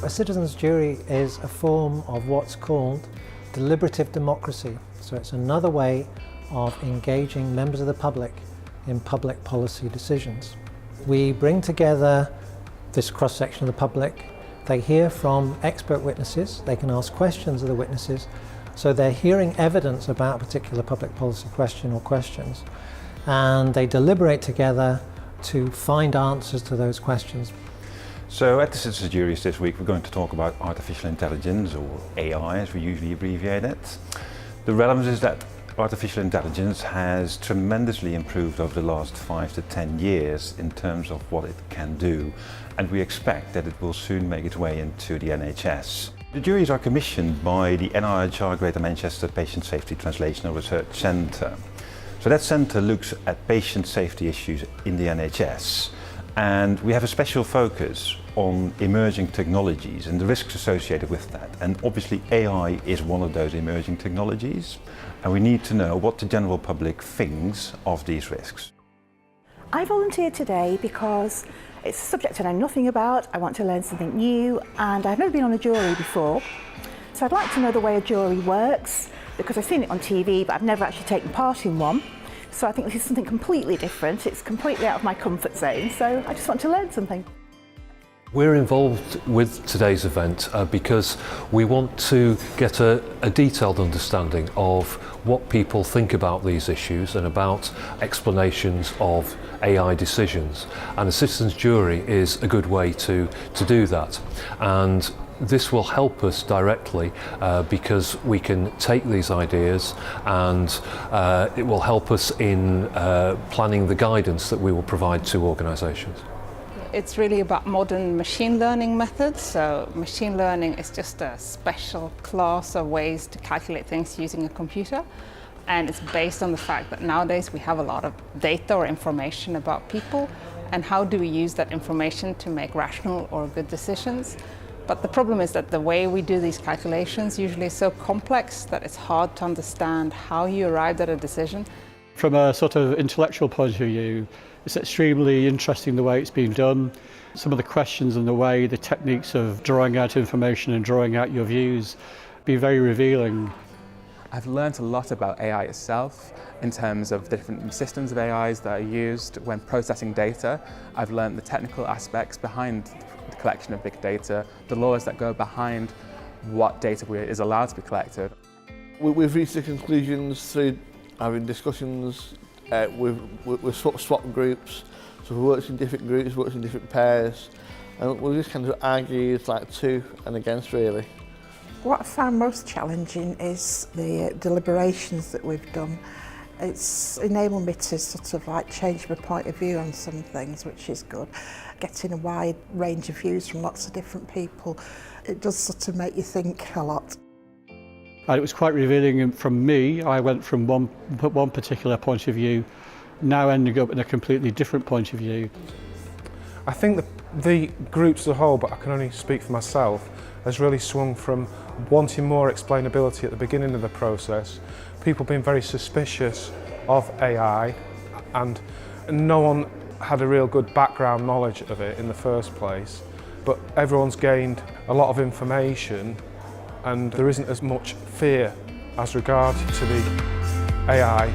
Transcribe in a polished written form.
A citizens jury is a form of what's called deliberative democracy. So it's another way of engaging members of the public in public policy decisions. We bring together this cross-section of the public. They hear from expert witnesses, they can ask questions of the witnesses, so they're hearing evidence about a particular public policy question or questions, and they deliberate together to find answers to those questions. So at the Citizens Juries this week we're going to talk about artificial intelligence, or AI as we usually abbreviate it. The relevance is that artificial intelligence has tremendously improved over the last 5 to 10 years in terms of what it can do, and we expect that it will soon make its way into the NHS. The juries are commissioned by the NIHR Greater Manchester Patient Safety Translational Research Centre. So that centre looks at patient safety issues in the NHS, and we have a special focus on emerging technologies and the risks associated with that. And obviously AI is one of those emerging technologies, and we need to know what the general public thinks of these risks. I volunteered today because it's a subject I know nothing about. I want to learn something new, and I've never been on a jury before. So I'd like to know the way a jury works, because I've seen it on TV, but I've never actually taken part in one. So I think this is something completely different. It's completely out of my comfort zone, so I just want to learn something. We're involved with today's event because we want to get a detailed understanding of what people think about these issues and about explanations of AI decisions. And a citizens jury is a good way to do that. And this will help us directly because we can take these ideas, and it will help us in planning the guidance that we will provide to organisations. It's really about modern machine learning methods. So machine learning is just a special class of ways to calculate things using a computer. And it's based on the fact that nowadays we have a lot of data or information about people, and how do we use that information to make rational or good decisions. But the problem is that the way we do these calculations usually is so complex that it's hard to understand how you arrived at a decision. From a sort of intellectual point of view, it's extremely interesting the way it's been done. Some of the questions and the way, the techniques of drawing out information and drawing out your views be very revealing. I've learned a lot about AI itself in terms of the different systems of AIs that are used when processing data. I've learned the technical aspects behind the collection of big data, the laws that go behind what data is allowed to be collected. We've reached the conclusions through having discussions with swap groups. So we worked in different groups, worked in different pairs, and we just kind of argued like to and against really. What I found most challenging is the deliberations that we've done. It's enabled me to sort of like change my point of view on some things, which is good. Getting a wide range of views from lots of different people, it does sort of make you think a lot. And it was quite revealing from me. I went from one particular point of view, now ending up in a completely different point of view. I think the groups as a whole, but I can only speak for myself, has really swung from wanting more explainability at the beginning of the process, people being very suspicious of AI, and no one had a real good background knowledge of it in the first place, but everyone's gained a lot of information, and there isn't as much fear as regards to the AI